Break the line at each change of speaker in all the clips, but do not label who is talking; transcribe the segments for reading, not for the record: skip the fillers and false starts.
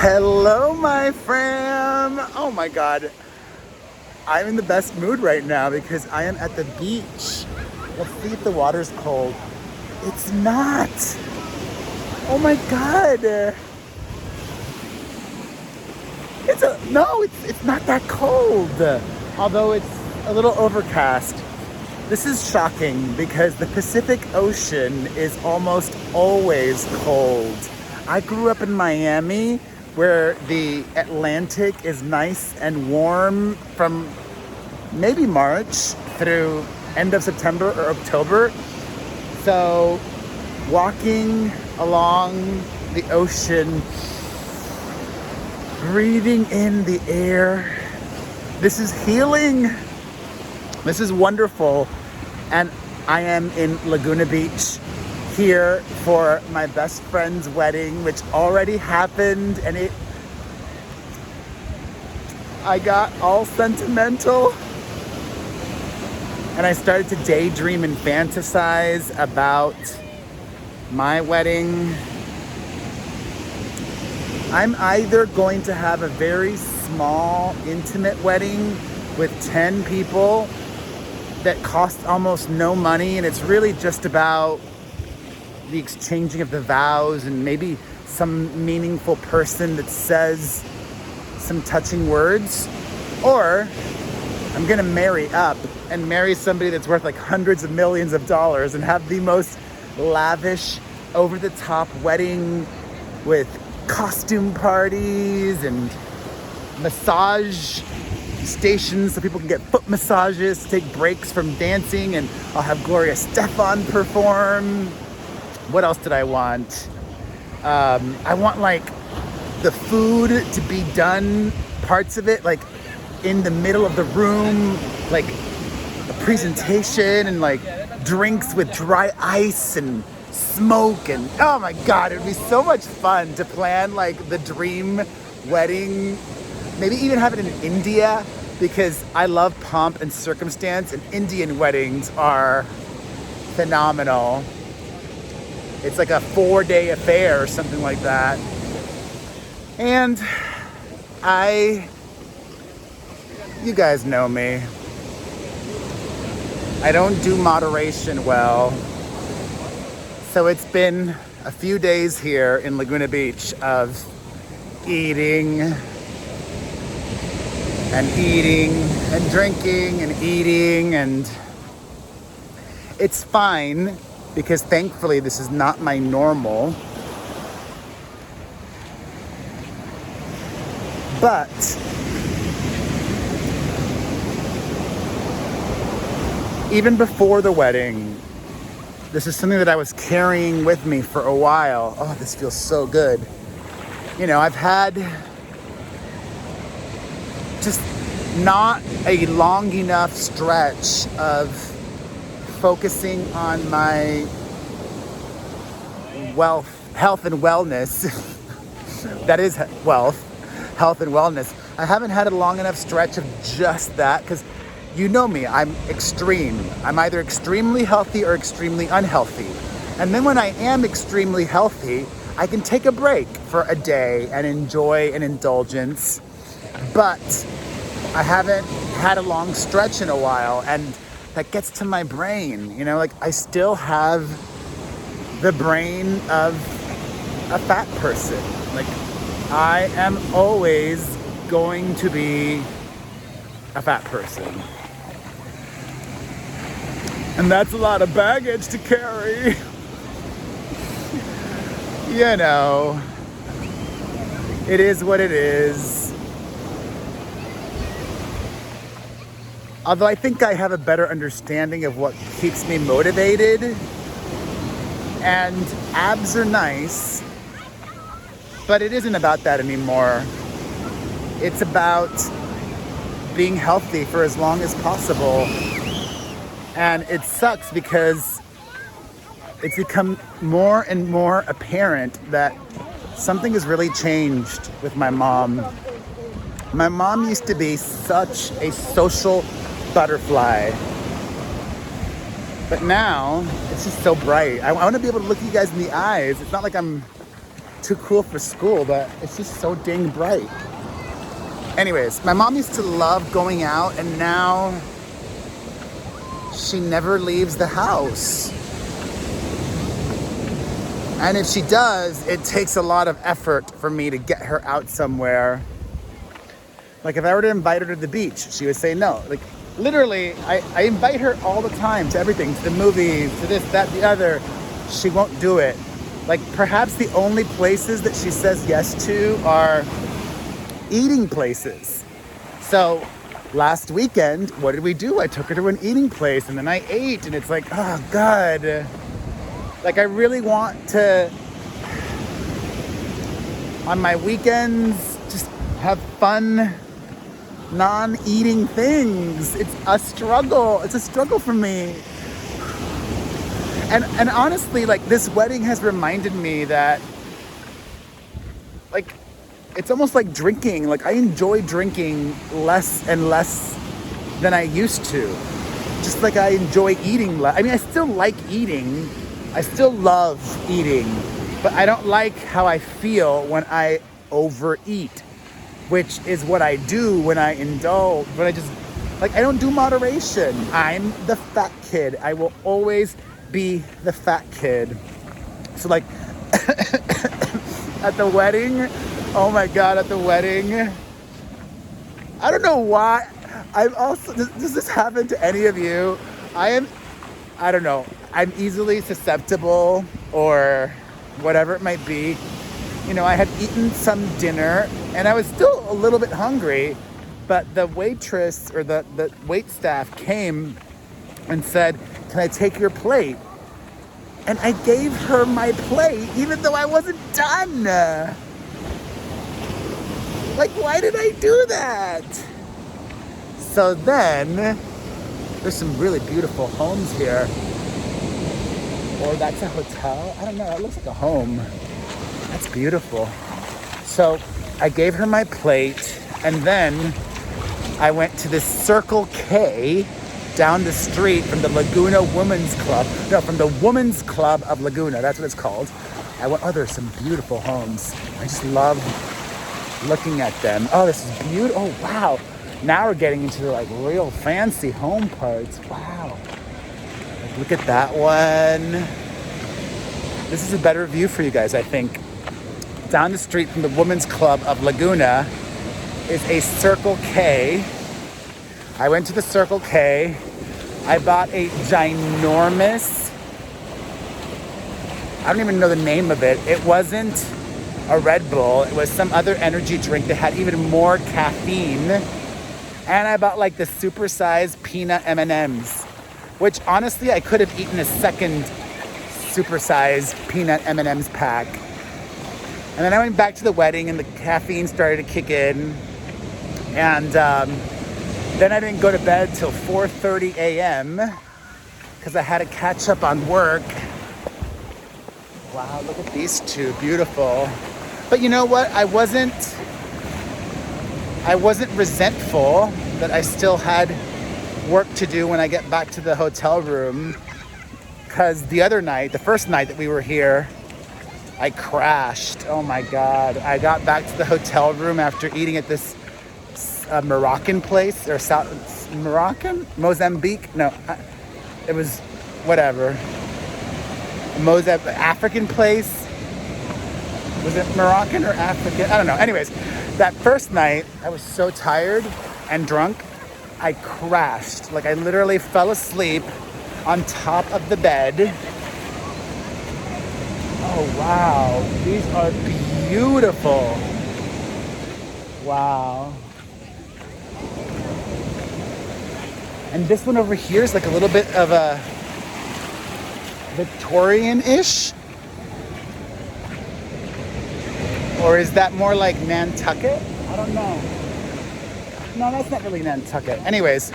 Hello, my fam. Oh my God. I'm in the best mood right now because I am at the beach. Let's see if the water's cold. It's not. Oh my God. It's not that cold. Although it's a little overcast. This is shocking because the Pacific Ocean is almost always cold. I grew up in Miami where the Atlantic is nice and warm from maybe March through end of September or October. So walking along the ocean, breathing in the air, this is healing. This is wonderful. And I am in Laguna Beach here for my best friend's wedding, which already happened, and I got all sentimental. And I started to daydream and fantasize about my wedding. I'm either going to have a very small, intimate wedding with 10 people that costs almost no money, and it's really just about the exchanging of the vows and maybe some meaningful person that says some touching words. Or I'm gonna marry up and marry somebody that's worth like hundreds of millions of dollars and have the most lavish, over-the-top wedding with costume parties and massage stations so people can get foot massages to take breaks from dancing, and I'll have Gloria Stefan perform. What else did I want? I want like the food to be done, parts of it like in the middle of the room, like a presentation and like drinks with dry ice and smoke, and oh my God, it would be so much fun to plan like the dream wedding. Maybe even have it in India, because I love pomp and circumstance, and Indian weddings are phenomenal. It's like a 4-day affair or something like that. And you guys know me. I don't do moderation well. So it's been a few days here in Laguna Beach of eating and drinking and eating, and it's fine because thankfully this is not my normal. But even before the wedding, this is something that I was carrying with me for a while. Oh, this feels so good. You know, I've had just not a long enough stretch of focusing on my health and wellness. That is wealth, health and wellness. I haven't had a long enough stretch of just that, because you know me, I'm extreme. I'm either extremely healthy or extremely unhealthy. And then when I am extremely healthy, I can take a break for a day and enjoy an indulgence. But I haven't had a long stretch in a while, and that gets to my brain. You know, like I still have the brain of a fat person. Like I am always going to be a fat person. And that's a lot of baggage to carry. You know, it is what it is. Although I think I have a better understanding of what keeps me motivated. And abs are nice, but it isn't about that anymore. It's about being healthy for as long as possible. And it sucks because it's become more and more apparent that something has really changed with my mom. My mom used to be such a social butterfly. But now, it's just so bright. I want to be able to look you guys in the eyes. It's not like I'm too cool for school, but it's just so dang bright. Anyways, my mom used to love going out, and now she never leaves the house. And if she does, it takes a lot of effort for me to get her out somewhere. Like if I were to invite her to the beach, she would say no. Like literally, I invite her all the time to everything, to the movies, to this, that, the other. She won't do it. Like perhaps the only places that she says yes to are eating places. So last weekend, what did we do? I took her to an eating place and then I ate, and it's like, oh God. Like I really want to, on my weekends, just have fun, non-eating things. It's a struggle. It's a struggle for me. And honestly, like this wedding has reminded me that, like, it's almost like drinking. Like I enjoy drinking less and less than I used to. Just like I enjoy eating less. I mean, I still like eating. I still love eating, but I don't like how I feel when I overeat, which is what I do when I indulge, when I just, like, I don't do moderation. I'm the fat kid. I will always be the fat kid. So like at the wedding, oh my God, at the wedding, I don't know why. I'm also, does this happen to any of you? I don't know. I'm easily susceptible or whatever it might be. You know, I had eaten some dinner and I was still a little bit hungry, but the waitress or the wait staff came and said, "Can I take your plate?" And I gave her my plate even though I wasn't done. Like, why did I do that? So then, there's some really beautiful homes here. Or that's a hotel? I don't know, it looks like a home. That's beautiful. So I gave her my plate, and then I went to this Circle K down the street from the Laguna Women's Club. No, from the Women's Club of Laguna, that's what it's called. I went, oh, there's some beautiful homes. I just love looking at them. Oh, this is beautiful. Oh, wow. Now we're getting into the like real fancy home parts. Wow. Like, look at that one. This is a better view for you guys, I think. Down the street from the Women's Club of Laguna is a Circle K. I went to the Circle K. I bought a ginormous, I don't even know the name of it. It wasn't a Red Bull. It was some other energy drink that had even more caffeine. And I bought like the supersized peanut M&Ms, which honestly, I could have eaten a second supersized peanut M&Ms pack. And then I went back to the wedding and the caffeine started to kick in. And then I didn't go to bed till 4:30 a.m. because I had to catch up on work. Wow, look at these two, beautiful. But you know what? I wasn't resentful that I still had work to do when I get back to the hotel room, because the other night, the first night that we were here, I crashed. Oh my God. I got back to the hotel room after eating at this Moroccan place, or South Moroccan? Mozambique? No, it was whatever. African place? Was it Moroccan or African? I don't know. Anyways, that first night, I was so tired and drunk, I crashed. Like I literally fell asleep on top of the bed. Oh, wow. These are beautiful. Wow. And this one over here is like a little bit of a Victorian-ish. Or is that more like Nantucket? I don't know. No, that's not really Nantucket. Anyways,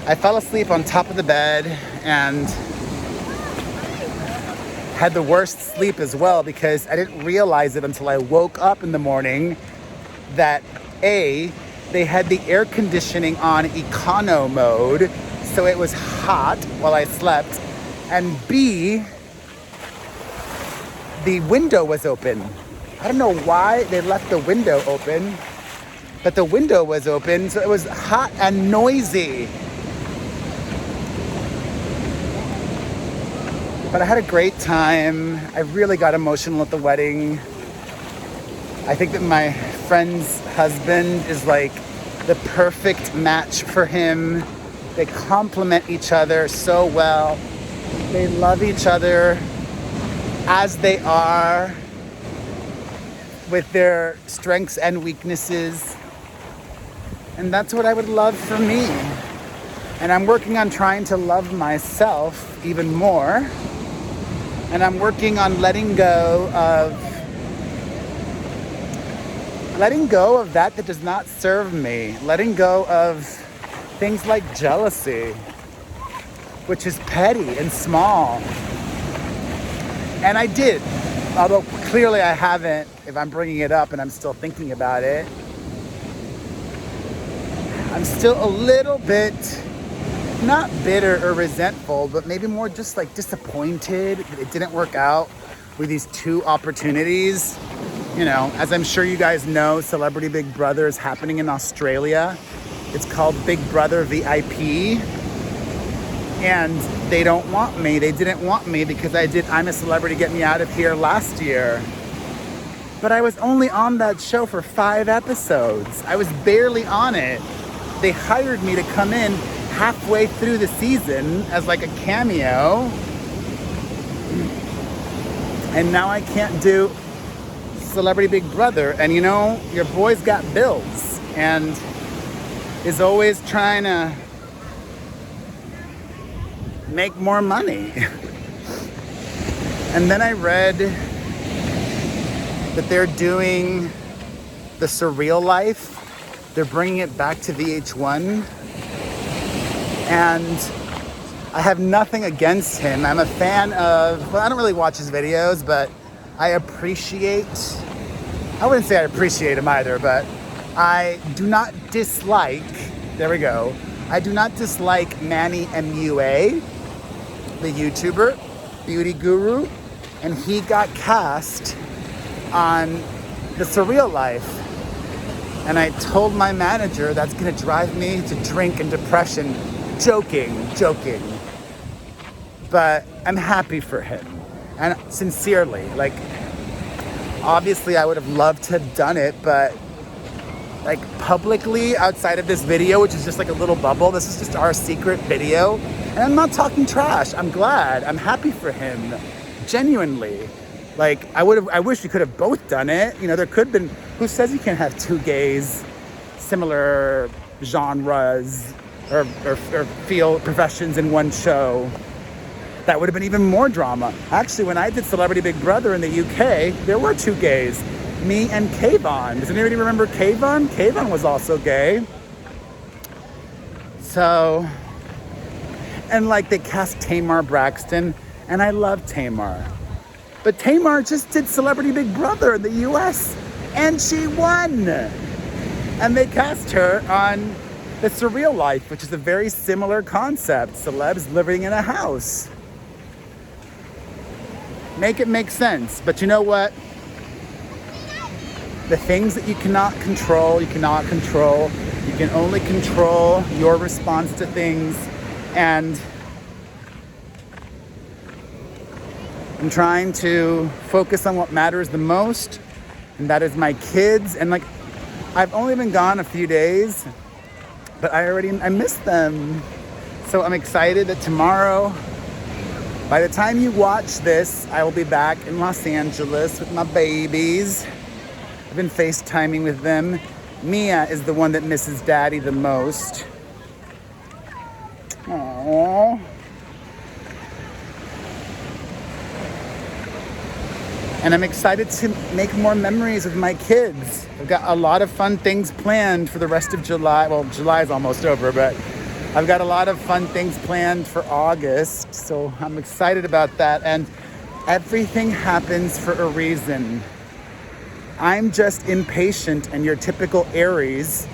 I fell asleep on top of the bed and had the worst sleep as well, because I didn't realize it until I woke up in the morning that A, they had the air conditioning on econo mode, so it was hot while I slept, and B, the window was open. I don't know why they left the window open, but the window was open, so it was hot and noisy. But I had a great time. I really got emotional at the wedding. I think that my friend's husband is like the perfect match for him. They complement each other so well. They love each other as they are, with their strengths and weaknesses. And that's what I would love for me. And I'm working on trying to love myself even more. And I'm working on letting go of that does not serve me. Letting go of things like jealousy, which is petty and small. And I did, although clearly I haven't, if I'm bringing it up and I'm still thinking about it. I'm still a little bit, not bitter or resentful, but maybe more just like disappointed that it didn't work out with these two opportunities. You know, as I'm sure you guys know, Celebrity Big Brother is happening in Australia. It's called Big Brother VIP. And they don't want me. They didn't want me because I did I'm a Celebrity, Get Me Out of Here last year. But I was only on that show for 5 episodes. I was barely on it. They hired me to come in halfway through the season as like a cameo. And now I can't do Celebrity Big Brother. And you know, your boy's got bills and is always trying to make more money. And then I read that they're doing the Surreal Life. They're bringing it back to VH1. And I have nothing against him. I'm a fan of, well, I don't really watch his videos, but I wouldn't say I appreciate him either, but I do not dislike, there we go. I do not dislike Manny MUA, the YouTuber, beauty guru, and he got cast on The Surreal Life. And I told my manager that's gonna drive me to drink and depression. Joking. But I'm happy for him. And sincerely, like, obviously I would have loved to have done it, but like publicly outside of this video, which is just like a little bubble, this is just our secret video. And I'm not talking trash. I'm glad. I'm happy for him. Genuinely. Like, I wish we could have both done it. You know, there could have been, who says you can't have two gays, similar genres, or field professions in one show? That would have been even more drama. Actually, when I did Celebrity Big Brother in the UK, there were 2 gays, me and Kayvon. Does anybody remember Kayvon? Kayvon was also gay. So, and like they cast Tamar Braxton, and I love Tamar. But Tamar just did Celebrity Big Brother in the US, and she won. And they cast her on The Surreal Life, which is a very similar concept. Celebs living in a house. Make it make sense. But you know what? The things that you cannot control, you cannot control. You can only control your response to things. And I'm trying to focus on what matters the most, and that is my kids. And like, I've only been gone a few days, but I miss them. So I'm excited that tomorrow, by the time you watch this, I will be back in Los Angeles with my babies. I've been FaceTiming with them. Mia is the one that misses Daddy the most. Aww. And I'm excited to make more memories with my kids. I've got a lot of fun things planned for the rest of July. Well, July is almost over, but I've got a lot of fun things planned for August. So I'm excited about that. And everything happens for a reason. I'm just impatient and your typical Aries.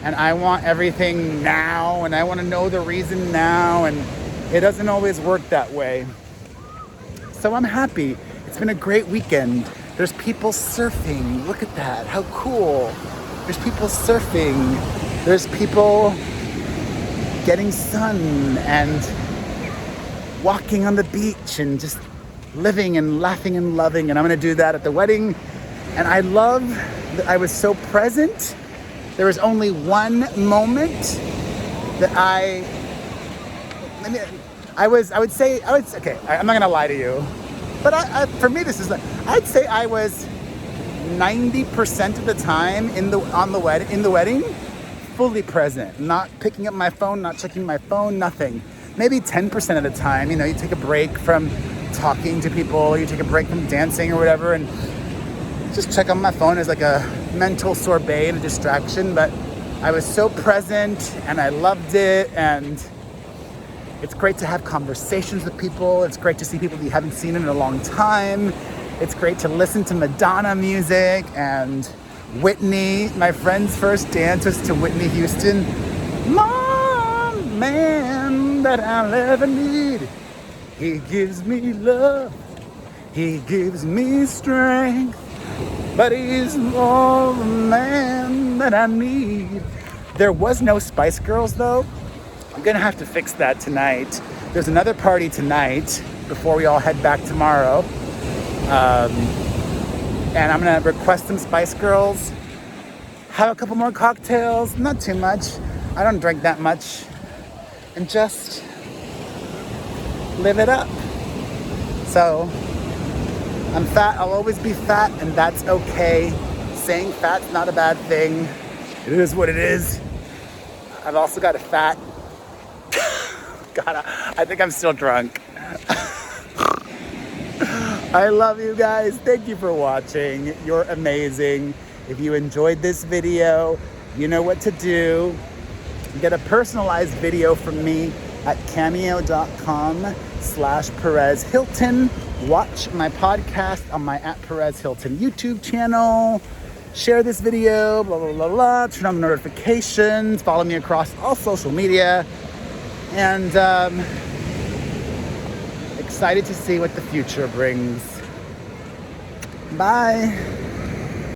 And I want everything now. And I want to know the reason now. And it doesn't always work that way. So I'm happy. It's been a great weekend. There's people surfing. Look at that. How cool. There's people surfing. There's people getting sun and walking on the beach and just living and laughing and loving. And I'm going to do that at the wedding. And I love that I was so present. There was only one moment that okay, I'm not going to lie to you. But for me, I'd say I was 90% of the time in the wedding, fully present, not picking up my phone, not checking my phone, nothing. Maybe 10% of the time, you take a break from talking to people, you take a break from dancing or whatever, and just check on my phone as like a mental sorbet and a distraction. But I was so present and I loved it, and it's great to have conversations with people. It's great to see people that you haven't seen in a long time. It's great to listen to Madonna music and Whitney. My friend's first dance was to Whitney Houston. Mom, man that I'll ever need. He gives me love. He gives me strength. But he's more the man that I need. There was no Spice Girls though. I'm gonna have to fix that tonight. There's another party tonight before we all head back tomorrow. And I'm gonna request some Spice Girls. Have a couple more cocktails, not too much. I don't drink that much. And just live it up. So, I'm fat, I'll always be fat, and that's okay. Saying fat's not a bad thing. It is what it is. I've also got a fat. God, I think I'm still drunk. I love you guys. Thank you for watching. You're amazing. If you enjoyed this video, you know what to do. Get a personalized video from me at cameo.com/Perez Hilton. Watch my podcast on my @Perez Hilton YouTube channel. Share this video, blah, blah, blah, blah. Turn on the notifications. Follow me across all social media. And excited to see what the future brings. Bye.